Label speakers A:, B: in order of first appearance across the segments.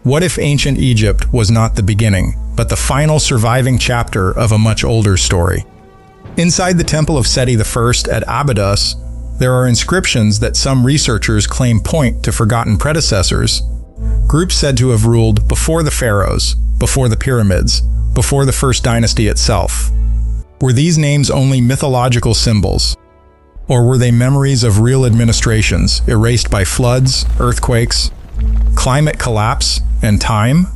A: What if ancient Egypt was not the beginning, but the final surviving chapter of a much older story? Inside the Temple of Seti I at Abydos, there are inscriptions that some researchers claim point to forgotten predecessors, groups said to have ruled before the pharaohs, before the pyramids, before the first dynasty itself. Were these names only mythological symbols? Or were they memories of real administrations erased by floods, earthquakes, climate collapse, and time?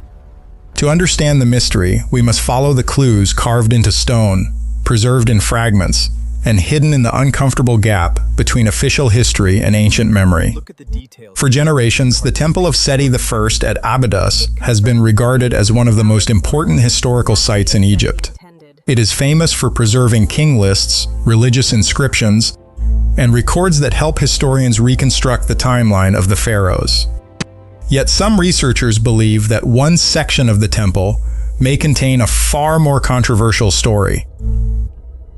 A: To understand the mystery, we must follow the clues carved into stone, preserved in fragments, and hidden in the uncomfortable gap between official history and ancient memory. For generations, the Temple of Seti I at Abydos has been regarded as one of the most important historical sites in Egypt. It is famous for preserving king lists, religious inscriptions, and records that help historians reconstruct the timeline of the pharaohs. Yet some researchers believe that one section of the temple may contain a far more controversial story.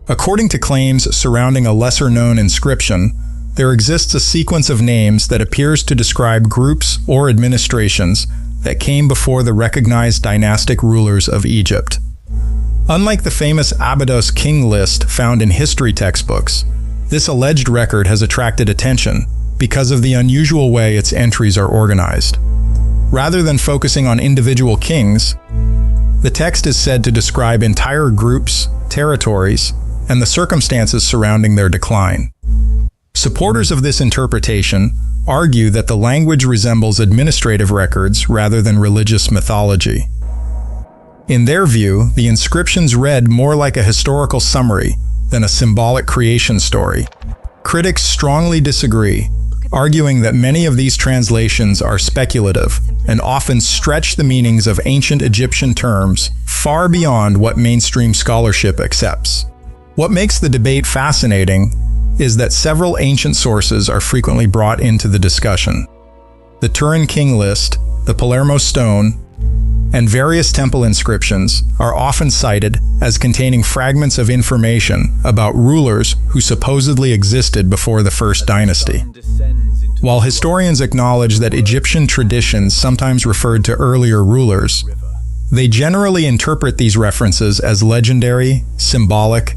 A: According to claims surrounding a lesser-known inscription, there exists a sequence of names that appears to describe groups or administrations that came before the recognized dynastic rulers of Egypt. Unlike the famous Abydos king list found in history textbooks, this alleged record has attracted attention because of the unusual way its entries are organized. Rather than focusing on individual kings, the text is said to describe entire groups, territories, and the circumstances surrounding their decline. Supporters of this interpretation argue that the language resembles administrative records rather than religious mythology. In their view, the inscriptions read more like a historical summary than a symbolic creation story. Critics strongly disagree, arguing that many of these translations are speculative and often stretch the meanings of ancient Egyptian terms far beyond what mainstream scholarship accepts. What makes the debate fascinating is that several ancient sources are frequently brought into the discussion. The Turin King list, the Palermo stone, and various temple inscriptions are often cited as containing fragments of information about rulers who supposedly existed before the first dynasty. While historians acknowledge that Egyptian traditions sometimes referred to earlier rulers, they generally interpret these references as legendary, symbolic,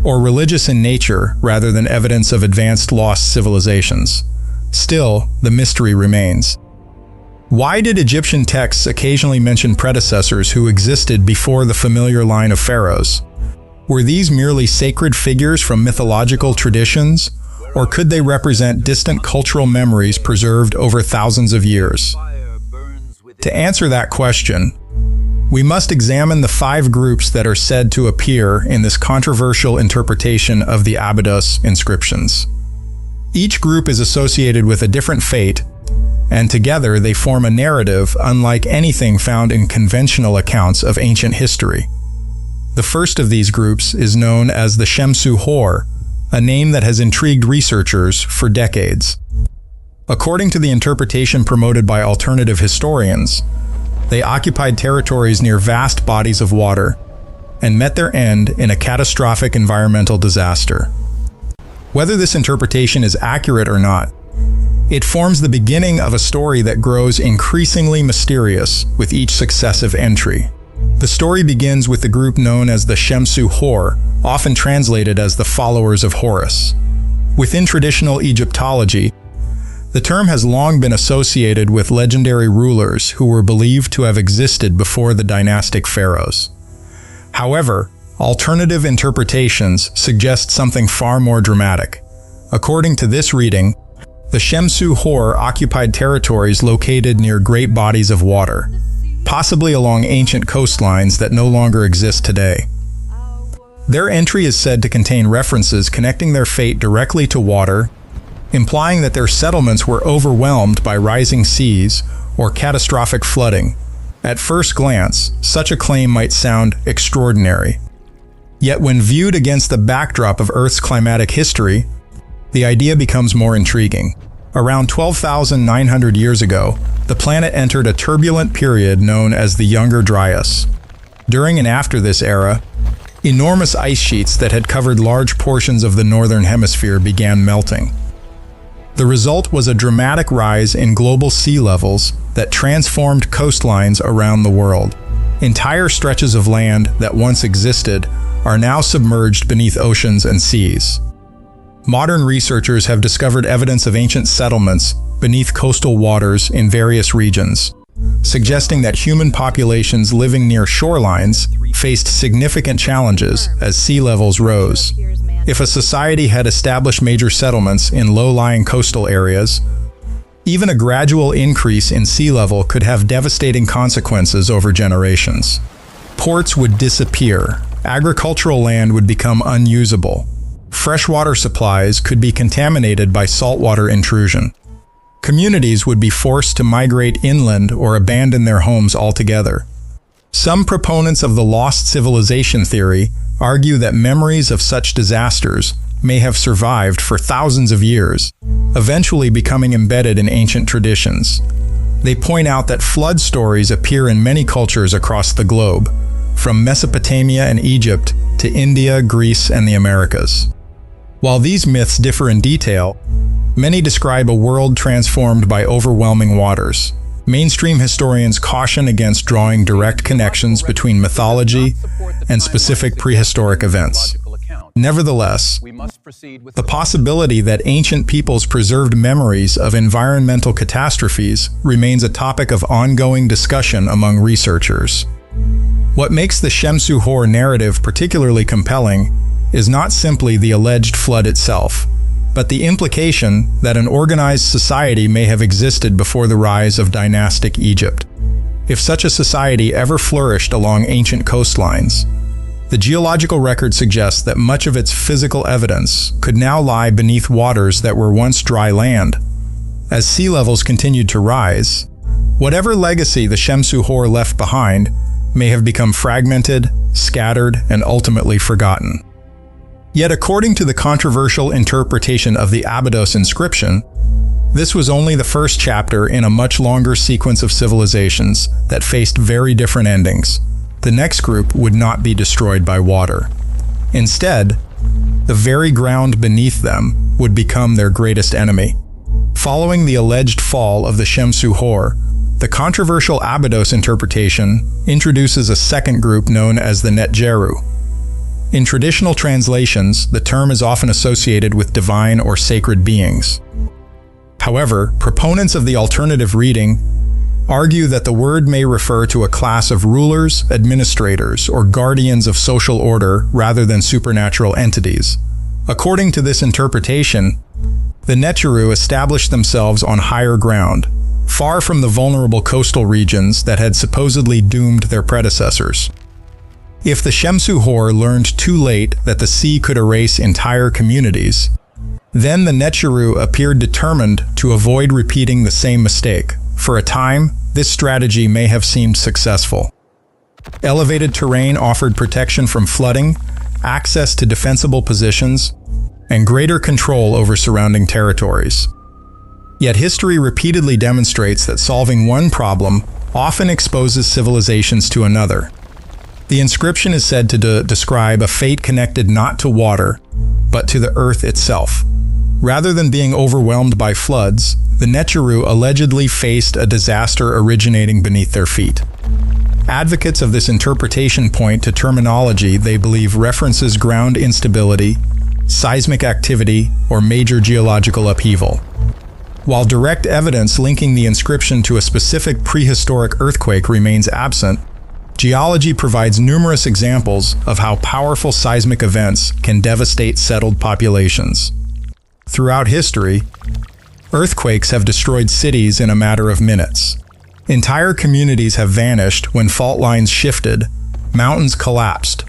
A: or religious in nature rather than evidence of advanced lost civilizations. Still, the mystery remains. Why did Egyptian texts occasionally mention predecessors who existed before the familiar line of pharaohs? Were these merely sacred figures from mythological traditions, or could they represent distant cultural memories preserved over thousands of years? To answer that question, we must examine the 5 groups that are said to appear in this controversial interpretation of the Abydos inscriptions. Each group is associated with a different fate, and together they form a narrative unlike anything found in conventional accounts of ancient history. The first of these groups is known as the Shemsu Hor, a name that has intrigued researchers for decades. According to the interpretation promoted by alternative historians, they occupied territories near vast bodies of water and met their end in a catastrophic environmental disaster. Whether this interpretation is accurate or not, it forms the beginning of a story that grows increasingly mysterious with each successive entry. The story begins with the group known as the Shemsu Hor, often translated as the followers of Horus. Within traditional Egyptology, the term has long been associated with legendary rulers who were believed to have existed before the dynastic pharaohs. However, alternative interpretations suggest something far more dramatic. According to this reading, the Shemsu Hor occupied territories located near great bodies of water, possibly along ancient coastlines that no longer exist today. Their entry is said to contain references connecting their fate directly to water, implying that their settlements were overwhelmed by rising seas or catastrophic flooding. At first glance, such a claim might sound extraordinary. Yet when viewed against the backdrop of Earth's climatic history, the idea becomes more intriguing. Around 12,900 years ago, the planet entered a turbulent period known as the Younger Dryas. During and after this era, enormous ice sheets that had covered large portions of the northern hemisphere began melting. The result was a dramatic rise in global sea levels that transformed coastlines around the world. Entire stretches of land that once existed are now submerged beneath oceans and seas. Modern researchers have discovered evidence of ancient settlements beneath coastal waters in various regions, suggesting that human populations living near shorelines faced significant challenges as sea levels rose. If a society had established major settlements in low-lying coastal areas, even a gradual increase in sea level could have devastating consequences over generations. Ports would disappear, agricultural land would become unusable, freshwater supplies could be contaminated by saltwater intrusion. Communities would be forced to migrate inland or abandon their homes altogether. Some proponents of the lost civilization theory argue that memories of such disasters may have survived for thousands of years, eventually becoming embedded in ancient traditions. They point out that flood stories appear in many cultures across the globe, from Mesopotamia and Egypt to India, Greece, and the Americas. While these myths differ in detail, many describe a world transformed by overwhelming waters. Mainstream historians caution against drawing direct connections between mythology and specific prehistoric events. Nevertheless, the possibility that ancient peoples preserved memories of environmental catastrophes remains a topic of ongoing discussion among researchers. What makes the Shem-Su-Hor narrative particularly compelling is not simply the alleged flood itself, but the implication that an organized society may have existed before the rise of dynastic Egypt. If such a society ever flourished along ancient coastlines, the geological record suggests that much of its physical evidence could now lie beneath waters that were once dry land. As sea levels continued to rise, whatever legacy the Shem-Su-Hor left behind may have become fragmented, scattered, and ultimately forgotten. Yet according to the controversial interpretation of the Abydos inscription, this was only the first chapter in a much longer sequence of civilizations that faced very different endings. The next group would not be destroyed by water. Instead, the very ground beneath them would become their greatest enemy. Following the alleged fall of the Shem-Su-Hor, the controversial Abydos interpretation introduces a second group known as the Netjeru. In traditional translations, the term is often associated with divine or sacred beings. However, proponents of the alternative reading argue that the word may refer to a class of rulers, administrators, or guardians of social order rather than supernatural entities. According to this interpretation, the Netjeru established themselves on higher ground, far from the vulnerable coastal regions that had supposedly doomed their predecessors. If the Shem-Su-Hor learned too late that the sea could erase entire communities, then the Netjeru appeared determined to avoid repeating the same mistake. For a time, this strategy may have seemed successful. Elevated terrain offered protection from flooding, access to defensible positions, and greater control over surrounding territories. Yet history repeatedly demonstrates that solving one problem often exposes civilizations to another. The inscription is said to describe a fate connected not to water, but to the earth itself. Rather than being overwhelmed by floods, the Netjeru allegedly faced a disaster originating beneath their feet. Advocates of this interpretation point to terminology they believe references ground instability, seismic activity, or major geological upheaval. While direct evidence linking the inscription to a specific prehistoric earthquake remains absent, geology provides numerous examples of how powerful seismic events can devastate settled populations. Throughout history, earthquakes have destroyed cities in a matter of minutes. Entire communities have vanished when fault lines shifted, mountains collapsed,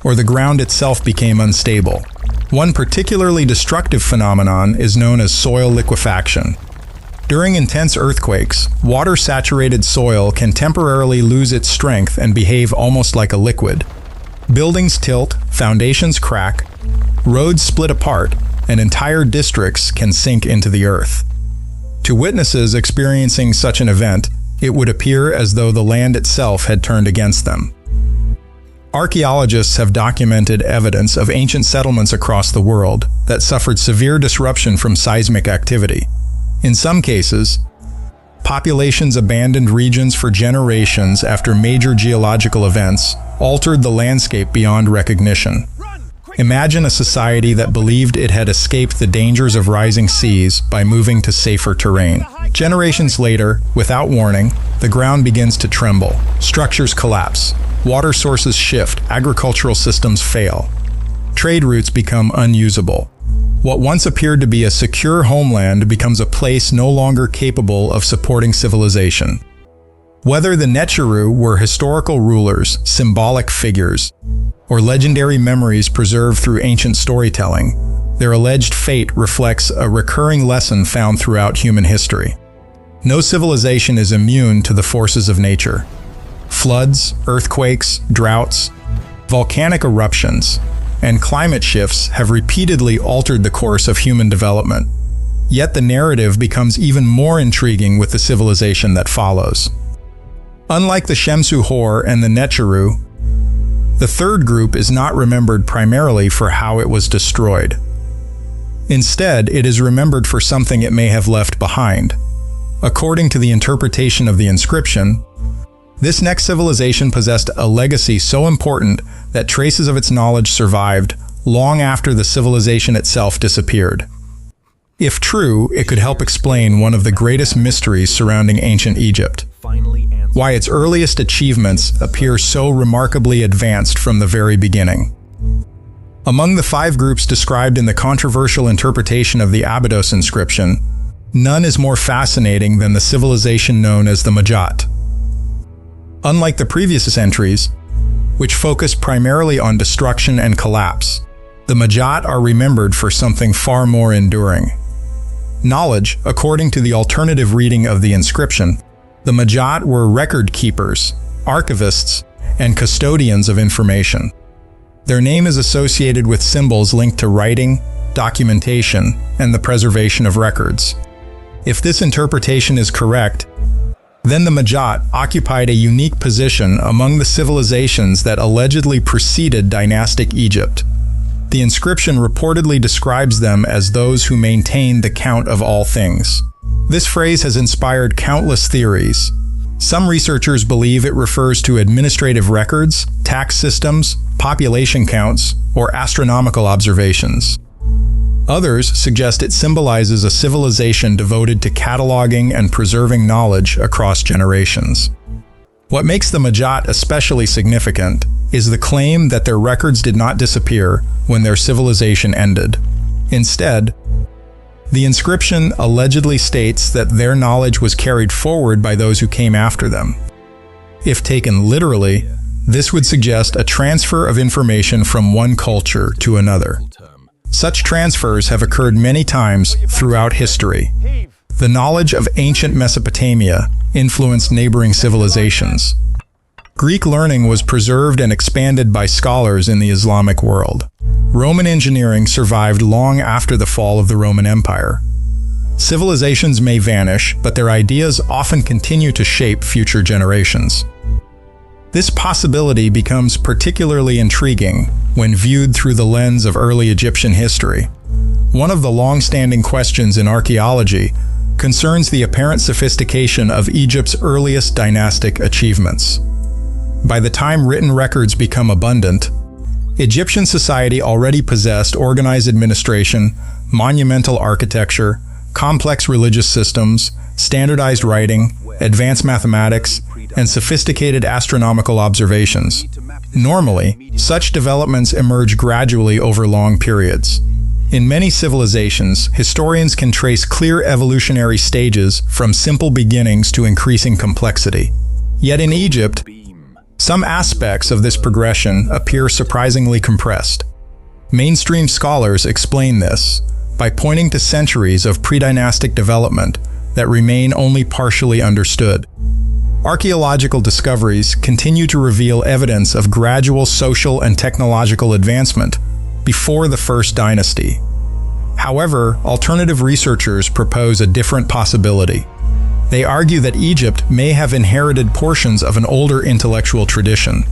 A: or the ground itself became unstable. One particularly destructive phenomenon is known as soil liquefaction. During intense earthquakes, water-saturated soil can temporarily lose its strength and behave almost like a liquid. Buildings tilt, foundations crack, roads split apart, and entire districts can sink into the earth. To witnesses experiencing such an event, it would appear as though the land itself had turned against them. Archaeologists have documented evidence of ancient settlements across the world that suffered severe disruption from seismic activity. In some cases, Populations abandoned regions for generations after major geological events altered the landscape beyond recognition. Imagine a society that believed it had escaped the dangers of rising seas by moving to safer terrain. Generations later, without warning, the ground begins to tremble. Structures collapse. Water sources shift. Agricultural systems fail. Trade routes become unusable. What once appeared to be a secure homeland becomes a place no longer capable of supporting civilization. Whether the Necheru were historical rulers, symbolic figures, or legendary memories preserved through ancient storytelling, their alleged fate reflects a recurring lesson found throughout human history. No civilization is immune to the forces of nature. Floods, earthquakes, droughts, volcanic eruptions, and climate shifts have repeatedly altered the course of human development. Yet the narrative becomes even more intriguing with the civilization that follows. Unlike the Shemsu Hor and the Necheru, the third group is not remembered primarily for how it was destroyed. Instead, it is remembered for something it may have left behind. According to the interpretation of the inscription, this next civilization possessed a legacy so important that traces of its knowledge survived long after the civilization itself disappeared. If true, it could help explain one of the greatest mysteries surrounding ancient Egypt: why its earliest achievements appear so remarkably advanced from the very beginning. Among the 5 groups described in the controversial interpretation of the Abydos inscription, none is more fascinating than the civilization known as the Majat. Unlike the previous entries, which focused primarily on destruction and collapse, the Majat are remembered for something far more enduring. Knowledge, according to the alternative reading of the inscription, the Majat were record keepers, archivists, and custodians of information. Their name is associated with symbols linked to writing, documentation, and the preservation of records. If this interpretation is correct, then the Majat occupied a unique position among the civilizations that allegedly preceded dynastic Egypt. The inscription reportedly describes them as those who maintained the count of all things. This phrase has inspired countless theories. Some researchers believe it refers to administrative records, tax systems, population counts, or astronomical observations. Others suggest it symbolizes a civilization devoted to cataloging and preserving knowledge across generations. What makes the Majat especially significant is the claim that their records did not disappear when their civilization ended. Instead, the inscription allegedly states that their knowledge was carried forward by those who came after them. If taken literally, this would suggest a transfer of information from one culture to another. Such transfers have occurred many times throughout history. The knowledge of ancient Mesopotamia influenced neighboring civilizations. Greek learning was preserved and expanded by scholars in the Islamic world. Roman engineering survived long after the fall of the Roman Empire. Civilizations may vanish, but their ideas often continue to shape future generations. This possibility becomes particularly intriguing when viewed through the lens of early Egyptian history. One of the long-standing questions in archaeology concerns the apparent sophistication of Egypt's earliest dynastic achievements. By the time written records become abundant, Egyptian society already possessed organized administration, monumental architecture, complex religious systems, standardized writing, advanced mathematics, and sophisticated astronomical observations. Normally, such developments emerge gradually over long periods. In many civilizations, historians can trace clear evolutionary stages from simple beginnings to increasing complexity. Yet in Egypt, some aspects of this progression appear surprisingly compressed. Mainstream scholars explain this by pointing to centuries of pre-dynastic development that remain only partially understood. Archaeological discoveries continue to reveal evidence of gradual social and technological advancement before the First Dynasty. However, alternative researchers propose a different possibility. They argue that Egypt may have inherited portions of an older intellectual tradition,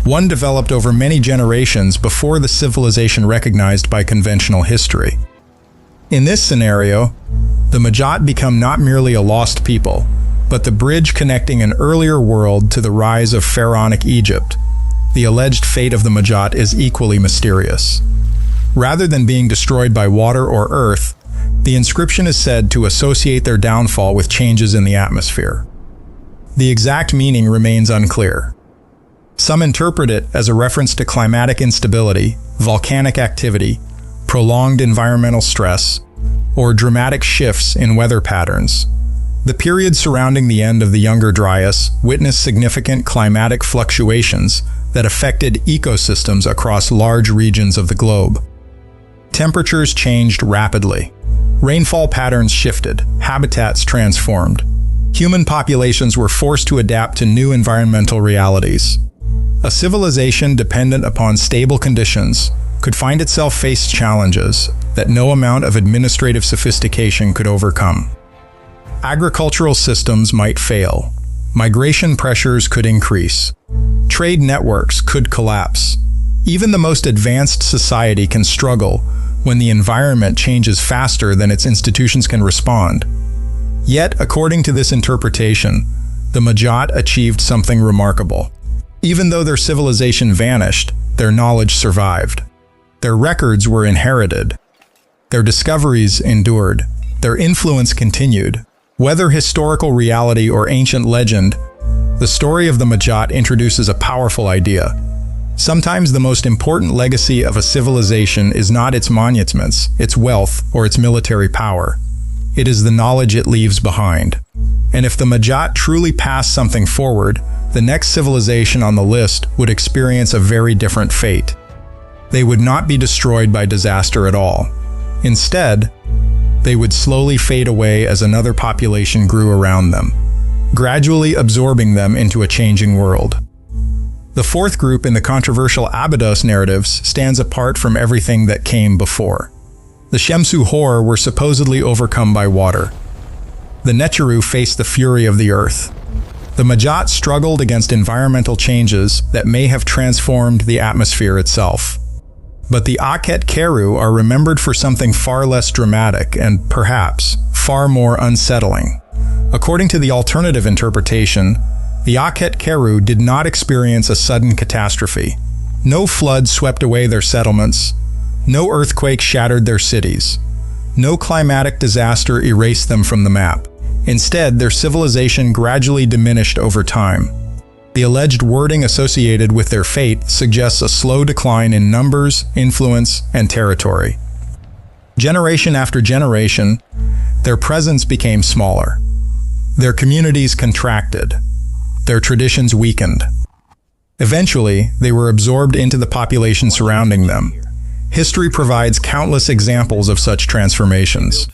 A: one developed over many generations before the civilization recognized by conventional history. In this scenario, the Majot become not merely a lost people, but the bridge connecting an earlier world to the rise of pharaonic Egypt. The alleged fate of the Majot is equally mysterious. Rather than being destroyed by water or earth, the inscription is said to associate their downfall with changes in the atmosphere. The exact meaning remains unclear. Some interpret it as a reference to climatic instability, volcanic activity, prolonged environmental stress, or dramatic shifts in weather patterns. The period surrounding the end of the Younger Dryas witnessed significant climatic fluctuations that affected ecosystems across large regions of the globe. Temperatures changed rapidly. Rainfall patterns shifted, habitats transformed. Human populations were forced to adapt to new environmental realities. A civilization dependent upon stable conditions could find itself face challenges that no amount of administrative sophistication could overcome. Agricultural systems might fail. Migration pressures could increase. Trade networks could collapse. Even the most advanced society can struggle when the environment changes faster than its institutions can respond. Yet, according to this interpretation, the Majot achieved something remarkable. Even though their civilization vanished, their knowledge survived. Their records were inherited. Their discoveries endured. Their influence continued. Whether historical reality or ancient legend, the story of the Majot introduces a powerful idea. Sometimes the most important legacy of a civilization is not its monuments, its wealth, or its military power. It is the knowledge it leaves behind. And if the Majot truly passed something forward, the next civilization on the list would experience a very different fate. They would not be destroyed by disaster at all. Instead, they would slowly fade away as another population grew around them, gradually absorbing them into a changing world. The fourth group in the controversial Abydos narratives stands apart from everything that came before. The Shemsu Hor were supposedly overcome by water. The Necheru faced the fury of the earth. The Majot struggled against environmental changes that may have transformed the atmosphere itself. But the Akhet Keru are remembered for something far less dramatic and, perhaps, far more unsettling. According to the alternative interpretation, the Akhet Keru did not experience a sudden catastrophe. No flood swept away their settlements. No earthquake shattered their cities. No climatic disaster erased them from the map. Instead, their civilization gradually diminished over time. The alleged wording associated with their fate suggests a slow decline in numbers, influence, and territory. Generation after generation, their presence became smaller. Their communities contracted. Their traditions weakened. Eventually, they were absorbed into the population surrounding them. History provides countless examples of such transformations.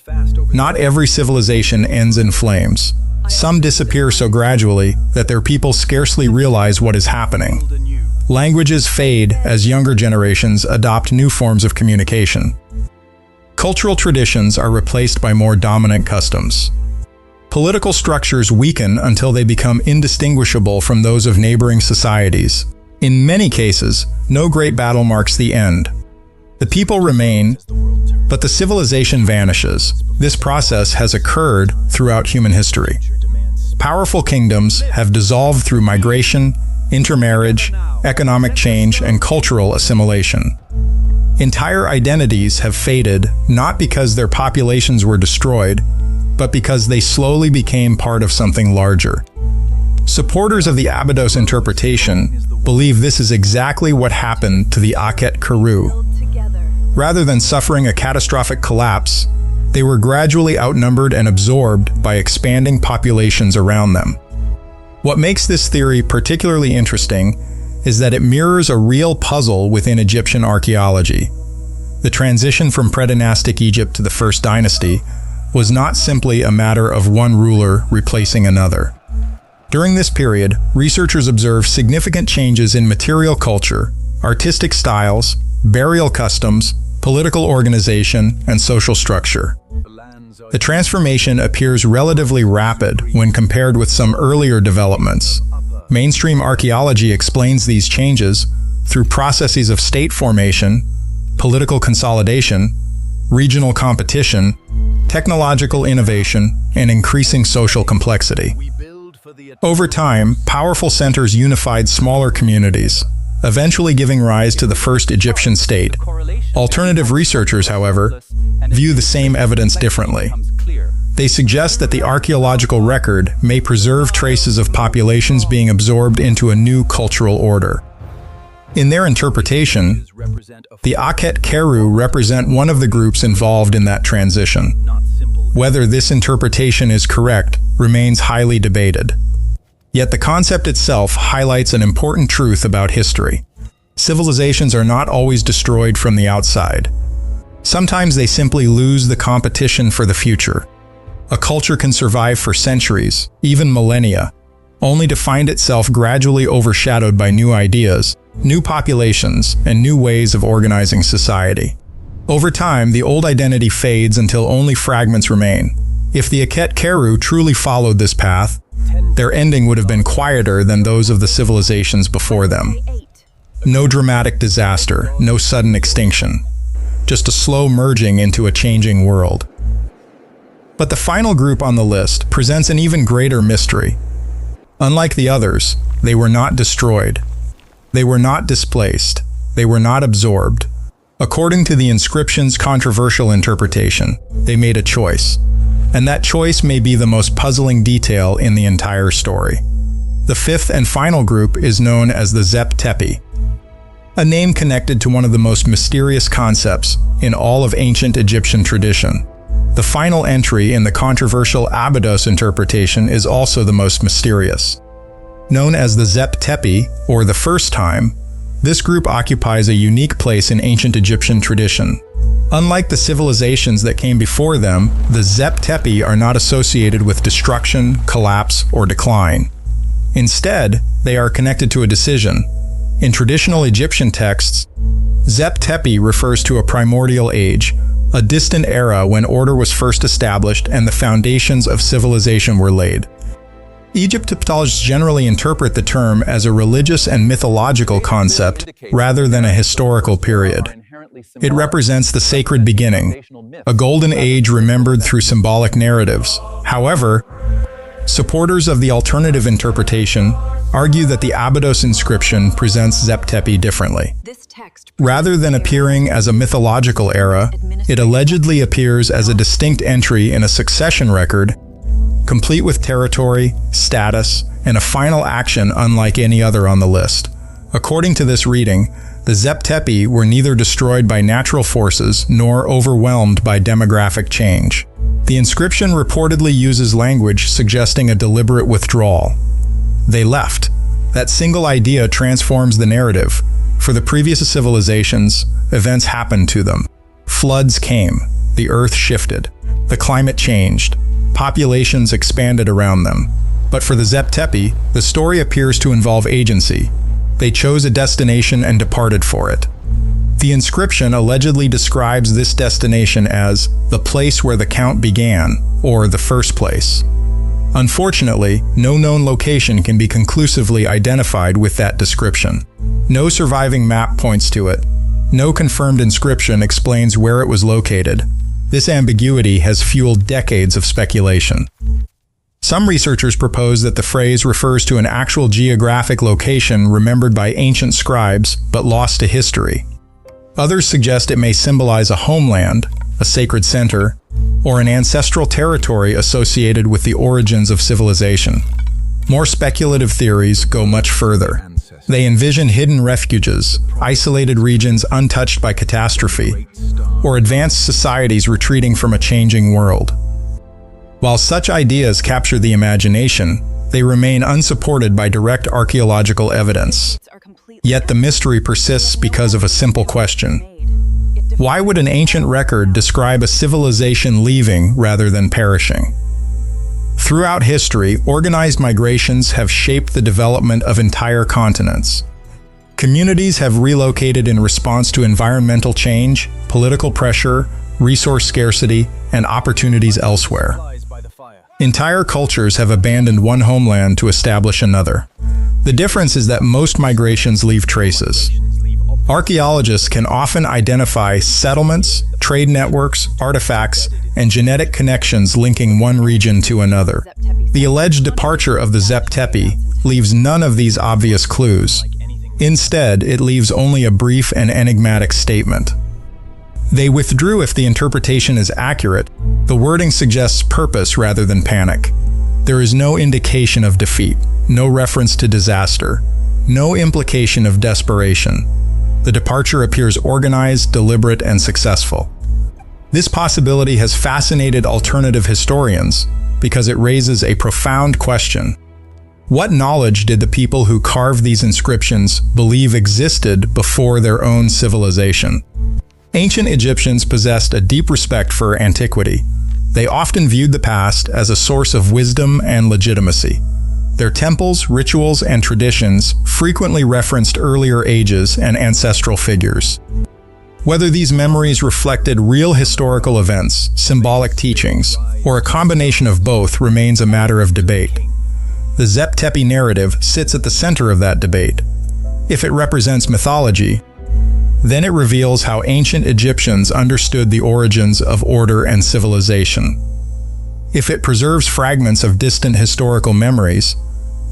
A: Not every civilization ends in flames. Some disappear so gradually that their people scarcely realize what is happening. Languages fade as younger generations adopt new forms of communication. Cultural traditions are replaced by more dominant customs. Political structures weaken until they become indistinguishable from those of neighboring societies. In many cases, no great battle marks the end. The people remain, but the civilization vanishes. This process has occurred throughout human history. Powerful kingdoms have dissolved through migration, intermarriage, economic change, and cultural assimilation. Entire identities have faded not because their populations were destroyed, but because they slowly became part of something larger. Supporters of the Abydos interpretation believe this is exactly what happened to the Akhet Keru. Rather than suffering a catastrophic collapse, they were gradually outnumbered and absorbed by expanding populations around them. What makes this theory particularly interesting is that it mirrors a real puzzle within Egyptian archaeology. The transition from predynastic Egypt to the First Dynasty was not simply a matter of one ruler replacing another. During this period, researchers observed significant changes in material culture, artistic styles, burial customs, political organization, and social structure. The transformation appears relatively rapid when compared with some earlier developments. Mainstream archaeology explains these changes through processes of state formation, political consolidation, regional competition, technological innovation, and increasing social complexity. Over time, powerful centers unified smaller communities, eventually giving rise to the first Egyptian state. Alternative researchers, however, view the same evidence differently. They suggest that the archaeological record may preserve traces of populations being absorbed into a new cultural order. In their interpretation, the Akhet Keru represent one of the groups involved in that transition. Whether this interpretation is correct remains highly debated. Yet the concept itself highlights an important truth about history. Civilizations are not always destroyed from the outside. Sometimes they simply lose the competition for the future. A culture can survive for centuries, even millennia, only to find itself gradually overshadowed by new ideas, new populations, and new ways of organizing society. Over time, the old identity fades until only fragments remain. If the Akhet Keru truly followed this path, their ending would have been quieter than those of the civilizations before them. No dramatic disaster, no sudden extinction, just a slow merging into a changing world. But the final group on the list presents an even greater mystery. Unlike the others, they were not destroyed. They were not displaced. They were not absorbed. According to the inscription's controversial interpretation, they made a choice. And that choice may be the most puzzling detail in the entire story. The fifth and final group is known as the Zep Tepi, a name connected to one of the most mysterious concepts in all of ancient Egyptian tradition. The final entry in the controversial Abydos interpretation is also the most mysterious. Known as the Zep Tepi, or the first time, this group occupies a unique place in ancient Egyptian tradition. Unlike the civilizations that came before them, the Zep Tepi are not associated with destruction, collapse, or decline. Instead, they are connected to a decision. In traditional Egyptian texts, Zep Tepi refers to a primordial age, a distant era when order was first established and the foundations of civilization were laid. Egyptologists generally interpret the term as a religious and mythological concept rather than a historical period. It represents the sacred beginning, a golden age remembered through symbolic narratives. However, supporters of the alternative interpretation argue that the Abydos inscription presents Zep Tepi differently. Rather than appearing as a mythological era, it allegedly appears as a distinct entry in a succession record, complete with territory, status, and a final action unlike any other on the list. According to this reading, the Zep Tepi were neither destroyed by natural forces nor overwhelmed by demographic change. The inscription reportedly uses language suggesting a deliberate withdrawal. They left. That single idea transforms the narrative. For the previous civilizations, events happened to them. Floods came. The earth shifted. The climate changed. Populations expanded around them. But for the Zep Tepi, the story appears to involve agency. They chose a destination and departed for it. The inscription allegedly describes this destination as the place where the count began, or the first place. Unfortunately, no known location can be conclusively identified with that description. No surviving map points to it. No confirmed inscription explains where it was located. This ambiguity has fueled decades of speculation. Some researchers propose that the phrase refers to an actual geographic location remembered by ancient scribes but lost to history. Others suggest it may symbolize a homeland, a sacred center, or an ancestral territory associated with the origins of civilization. More speculative theories go much further. They envision hidden refuges, isolated regions untouched by catastrophe, or advanced societies retreating from a changing world. While such ideas capture the imagination, they remain unsupported by direct archaeological evidence. Yet the mystery persists because of a simple question. Why would an ancient record describe a civilization leaving rather than perishing? Throughout history, organized migrations have shaped the development of entire continents. Communities have relocated in response to environmental change, political pressure, resource scarcity, and opportunities elsewhere. Entire cultures have abandoned one homeland to establish another. The difference is that most migrations leave traces. Archaeologists can often identify settlements, trade networks, artifacts, and genetic connections linking one region to another. The alleged departure of the Zep Tepi leaves none of these obvious clues. Instead, it leaves only a brief and enigmatic statement. They withdrew if the interpretation is accurate. The wording suggests purpose rather than panic. There is no indication of defeat, no reference to disaster, no implication of desperation. The departure appears organized, deliberate, and successful. This possibility has fascinated alternative historians because it raises a profound question. What knowledge did the people who carved these inscriptions believe existed before their own civilization? Ancient Egyptians possessed a deep respect for antiquity. They often viewed the past as a source of wisdom and legitimacy. Their temples, rituals, and traditions frequently referenced earlier ages and ancestral figures. Whether these memories reflected real historical events, symbolic teachings, or a combination of both remains a matter of debate. The Zep Tepi narrative sits at the center of that debate. If it represents mythology, then it reveals how ancient Egyptians understood the origins of order and civilization. If it preserves fragments of distant historical memories,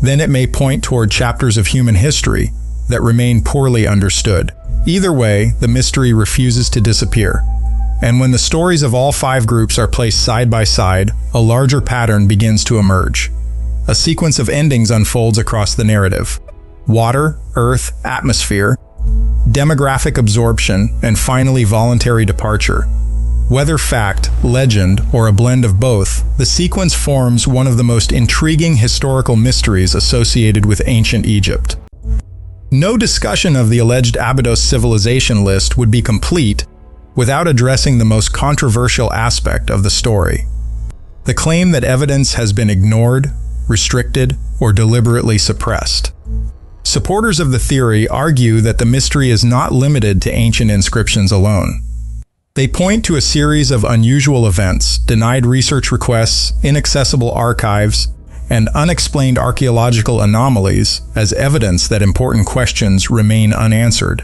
A: then it may point toward chapters of human history that remain poorly understood. Either way, the mystery refuses to disappear. And when the stories of all five groups are placed side by side, a larger pattern begins to emerge. A sequence of endings unfolds across the narrative. Water, earth, atmosphere, demographic absorption, and finally voluntary departure. Whether fact, legend, or a blend of both, the sequence forms one of the most intriguing historical mysteries associated with ancient Egypt. No discussion of the alleged Abydos civilization list would be complete without addressing the most controversial aspect of the story: the claim that evidence has been ignored, restricted, or deliberately suppressed. Supporters of the theory argue that the mystery is not limited to ancient inscriptions alone. They point to a series of unusual events, denied research requests, inaccessible archives, and unexplained archaeological anomalies as evidence that important questions remain unanswered.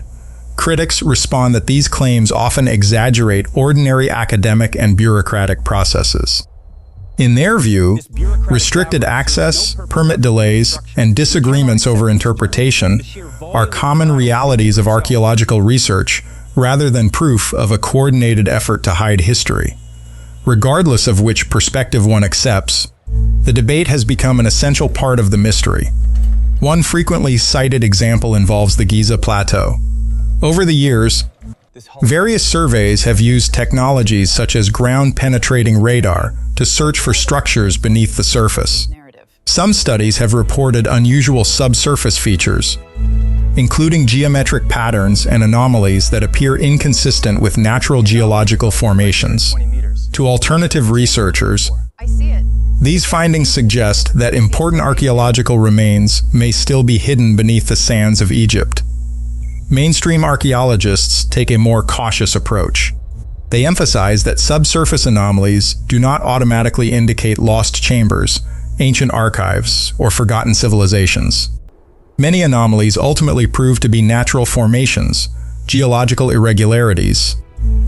A: Critics respond that these claims often exaggerate ordinary academic and bureaucratic processes. In their view, restricted access, permit delays, and disagreements over interpretation are common realities of archaeological research rather than proof of a coordinated effort to hide history. Regardless of which perspective one accepts, the debate has become an essential part of the mystery. One frequently cited example involves the Giza Plateau. Over the years, various surveys have used technologies such as ground-penetrating radar to search for structures beneath the surface. Some studies have reported unusual subsurface features, including geometric patterns and anomalies that appear inconsistent with natural geological formations. To alternative researchers, these findings suggest that important archaeological remains may still be hidden beneath the sands of Egypt. Mainstream archaeologists take a more cautious approach. They emphasize that subsurface anomalies do not automatically indicate lost chambers, ancient archives, or forgotten civilizations. Many anomalies ultimately prove to be natural formations, geological irregularities,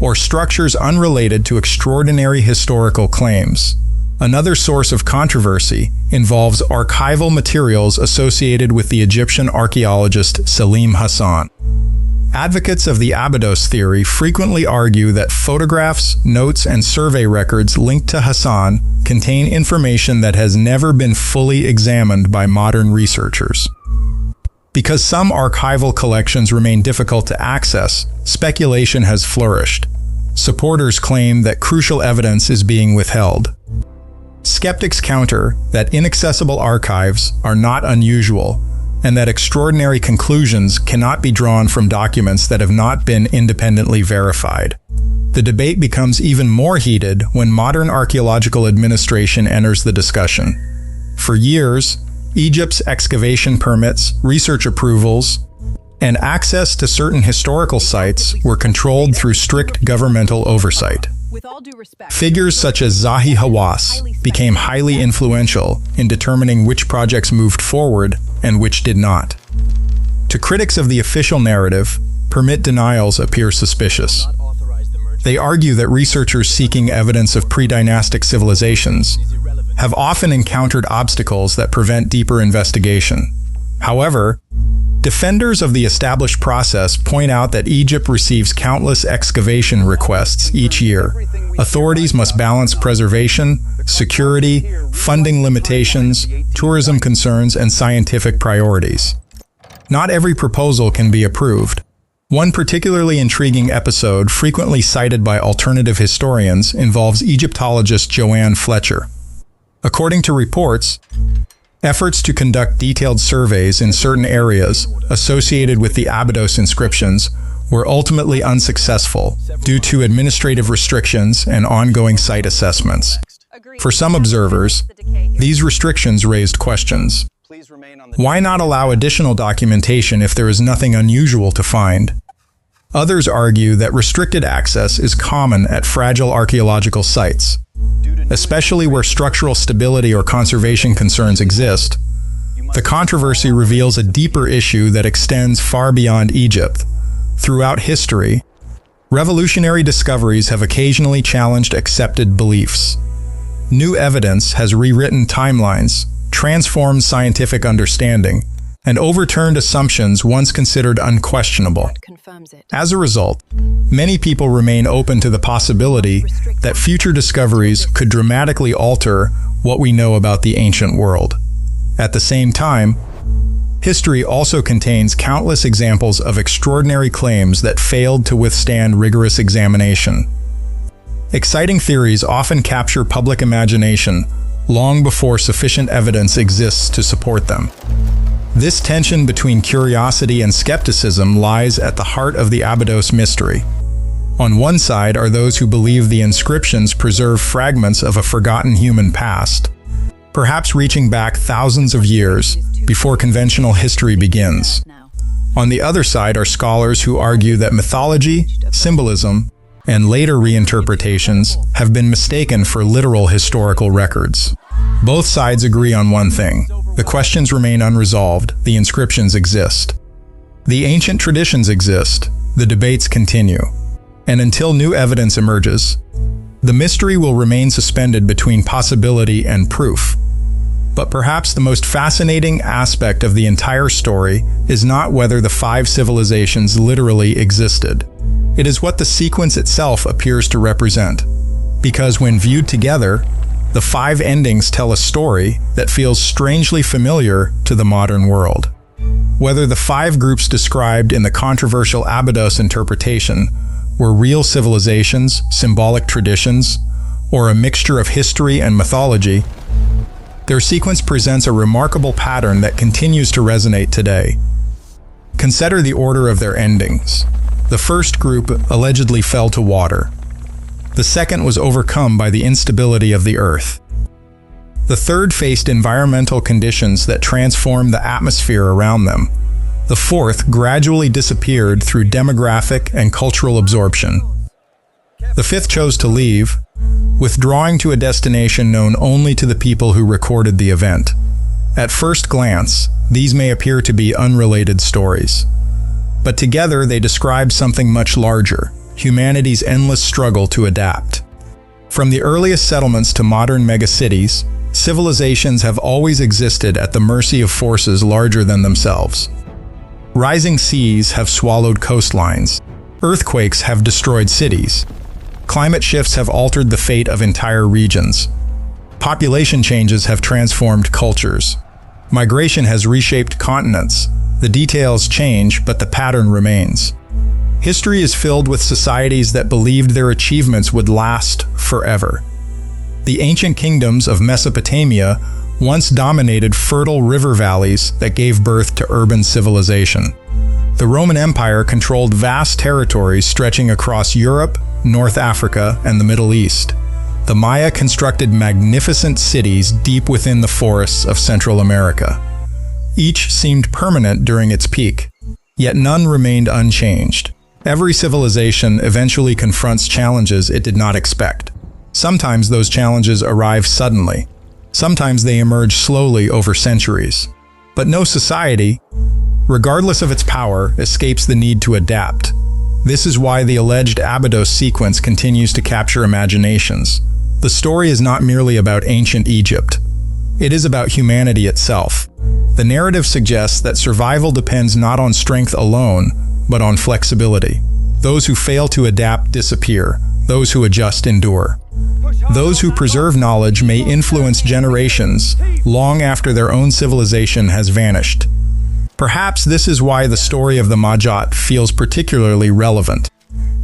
A: or structures unrelated to extraordinary historical claims. Another source of controversy involves archival materials associated with the Egyptian archaeologist Salim Hassan. Advocates of the Abydos theory frequently argue that photographs, notes, and survey records linked to Hassan contain information that has never been fully examined by modern researchers. Because some archival collections remain difficult to access, speculation has flourished. Supporters claim that crucial evidence is being withheld. Skeptics counter that inaccessible archives are not unusual, and that extraordinary conclusions cannot be drawn from documents that have not been independently verified. The debate becomes even more heated when modern archaeological administration enters the discussion. For years, Egypt's excavation permits, research approvals, and access to certain historical sites were controlled through strict governmental oversight. Figures such as Zahi Hawass became highly influential in determining which projects moved forward and which did not. To critics of the official narrative, permit denials appear suspicious. They argue that researchers seeking evidence of pre-dynastic civilizations have often encountered obstacles that prevent deeper investigation. However, defenders of the established process point out that Egypt receives countless excavation requests each year. Authorities must balance preservation, security, funding limitations, tourism concerns, and scientific priorities. Not every proposal can be approved. One particularly intriguing episode, frequently cited by alternative historians, involves Egyptologist Joanne Fletcher. According to reports, efforts to conduct detailed surveys in certain areas associated with the Abydos inscriptions were ultimately unsuccessful due to administrative restrictions and ongoing site assessments. For some observers, these restrictions raised questions. Why not allow additional documentation if there is nothing unusual to find? Others argue that restricted access is common at fragile archaeological sites, especially where structural stability or conservation concerns exist. The controversy reveals a deeper issue that extends far beyond Egypt. Throughout history, revolutionary discoveries have occasionally challenged accepted beliefs. New evidence has rewritten timelines, transformed scientific understanding, and overturned assumptions once considered unquestionable. As a result, many people remain open to the possibility that future discoveries could dramatically alter what we know about the ancient world. At the same time, history also contains countless examples of extraordinary claims that failed to withstand rigorous examination. Exciting theories often capture public imagination long before sufficient evidence exists to support them. This tension between curiosity and skepticism lies at the heart of the Abydos mystery. On one side are those who believe the inscriptions preserve fragments of a forgotten human past, perhaps reaching back thousands of years before conventional history begins. On the other side are scholars who argue that mythology, symbolism, and later reinterpretations have been mistaken for literal historical records. Both sides agree on one thing: the questions remain unresolved, the inscriptions exist. The ancient traditions exist, the debates continue. And until new evidence emerges, the mystery will remain suspended between possibility and proof. But perhaps the most fascinating aspect of the entire story is not whether the 5 civilizations literally existed. It is what the sequence itself appears to represent. Because when viewed together, the 5 endings tell a story that feels strangely familiar to the modern world. Whether the 5 groups described in the controversial Abydos interpretation were real civilizations, symbolic traditions, or a mixture of history and mythology, their sequence presents a remarkable pattern that continues to resonate today. Consider the order of their endings. The first group allegedly fell to water. The second was overcome by the instability of the earth. The third faced environmental conditions that transformed the atmosphere around them. The fourth gradually disappeared through demographic and cultural absorption. The fifth chose to leave, withdrawing to a destination known only to the people who recorded the event. At first glance, these may appear to be unrelated stories. But together they describe something much larger: humanity's endless struggle to adapt. From the earliest settlements to modern megacities, civilizations have always existed at the mercy of forces larger than themselves. Rising seas have swallowed coastlines. Earthquakes have destroyed cities. Climate shifts have altered the fate of entire regions. Population changes have transformed cultures. Migration has reshaped continents. The details change, but the pattern remains. History is filled with societies that believed their achievements would last forever. The ancient kingdoms of Mesopotamia once dominated fertile river valleys that gave birth to urban civilization. The Roman Empire controlled vast territories stretching across Europe, North Africa, and the Middle East. The Maya constructed magnificent cities deep within the forests of Central America. Each seemed permanent during its peak, yet none remained unchanged. Every civilization eventually confronts challenges it did not expect. Sometimes those challenges arrive suddenly. Sometimes they emerge slowly over centuries. But no society, regardless of its power, escapes the need to adapt. This is why the alleged Abydos sequence continues to capture imaginations. The story is not merely about ancient Egypt. It is about humanity itself. The narrative suggests that survival depends not on strength alone, but on flexibility. Those who fail to adapt disappear. Those who adjust endure. Those who preserve knowledge may influence generations long after their own civilization has vanished. Perhaps this is why the story of the Majot feels particularly relevant.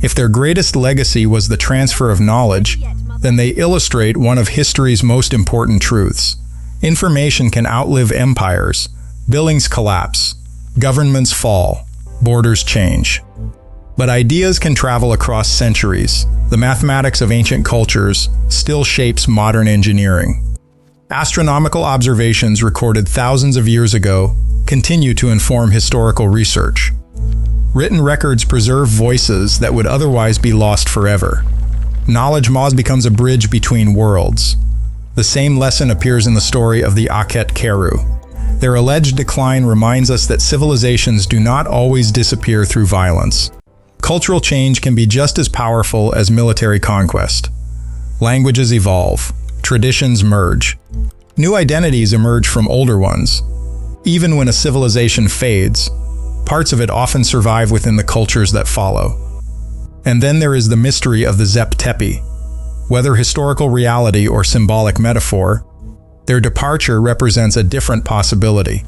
A: If their greatest legacy was the transfer of knowledge, then they illustrate one of history's most important truths. Information can outlive empires, buildings collapse, governments fall, borders change. But ideas can travel across centuries. The mathematics of ancient cultures still shapes modern engineering. Astronomical observations recorded thousands of years ago continue to inform historical research. Written records preserve voices that would otherwise be lost forever. Knowledge Moz becomes a bridge between worlds. The same lesson appears in the story of the Akhet Keru. Their alleged decline reminds us that civilizations do not always disappear through violence. Cultural change can be just as powerful as military conquest. Languages evolve. Traditions merge. New identities emerge from older ones. Even when a civilization fades, parts of it often survive within the cultures that follow. And then there is the mystery of the Zep Tepi. Whether historical reality or symbolic metaphor, their departure represents a different possibility.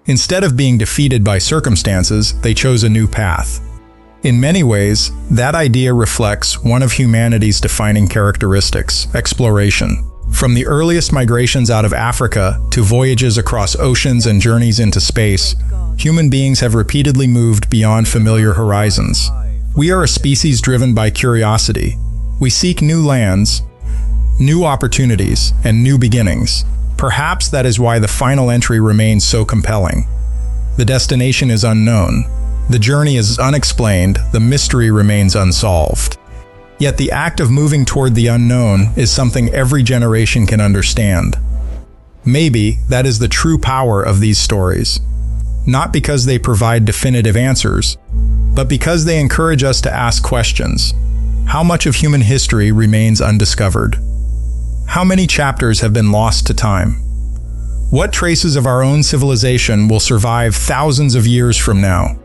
A: Instead of being defeated by circumstances, they chose a new path. In many ways, that idea reflects one of humanity's defining characteristics: exploration. From the earliest migrations out of Africa to voyages across oceans and journeys into space, human beings have repeatedly moved beyond familiar horizons. We are a species driven by curiosity. We seek new lands, new opportunities, and new beginnings. Perhaps that is why the final entry remains so compelling. The destination is unknown. The journey is unexplained. The mystery remains unsolved. Yet the act of moving toward the unknown is something every generation can understand. Maybe that is the true power of these stories. Not because they provide definitive answers, but because they encourage us to ask questions. How much of human history remains undiscovered? How many chapters have been lost to time? What traces of our own civilization will survive thousands of years from now?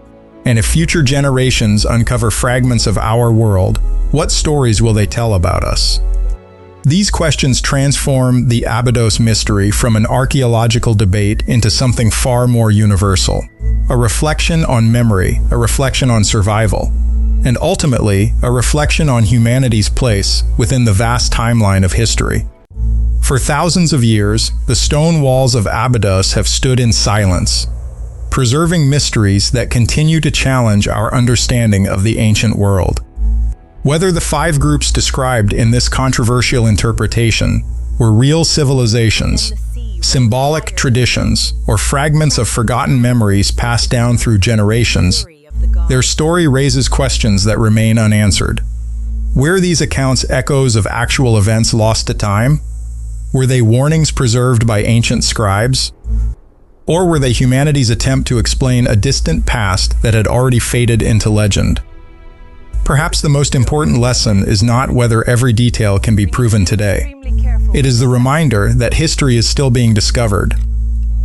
A: And if future generations uncover fragments of our world, what stories will they tell about us? These questions transform the Abydos mystery from an archaeological debate into something far more universal. A reflection on memory, a reflection on survival, and ultimately, a reflection on humanity's place within the vast timeline of history. For thousands of years, the stone walls of Abydos have stood in silence, preserving mysteries that continue to challenge our understanding of the ancient world. Whether the 5 groups described in this controversial interpretation were real civilizations, symbolic traditions, or fragments of forgotten memories passed down through generations, their story raises questions that remain unanswered. Were these accounts echoes of actual events lost to time? Were they warnings preserved by ancient scribes? Or were they humanity's attempt to explain a distant past that had already faded into legend? Perhaps the most important lesson is not whether every detail can be proven today. It is the reminder that history is still being discovered.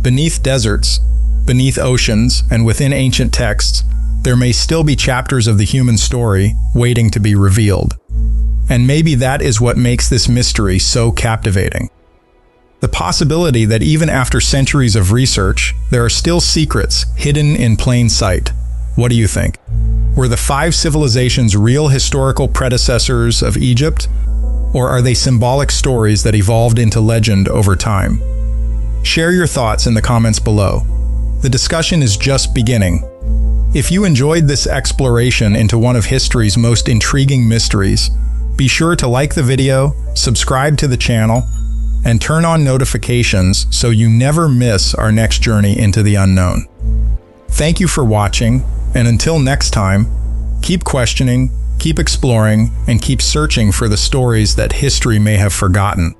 A: Beneath deserts, beneath oceans, and within ancient texts, there may still be chapters of the human story waiting to be revealed. And maybe that is what makes this mystery so captivating. The possibility that even after centuries of research, there are still secrets hidden in plain sight. What do you think? Were the 5 civilizations real historical predecessors of Egypt? Or are they symbolic stories that evolved into legend over time? Share your thoughts in the comments below. The discussion is just beginning. If you enjoyed this exploration into one of history's most intriguing mysteries, be sure to like the video, subscribe to the channel, and turn on notifications so you never miss our next journey into the unknown. Thank you for watching, and until next time, keep questioning, keep exploring, and keep searching for the stories that history may have forgotten.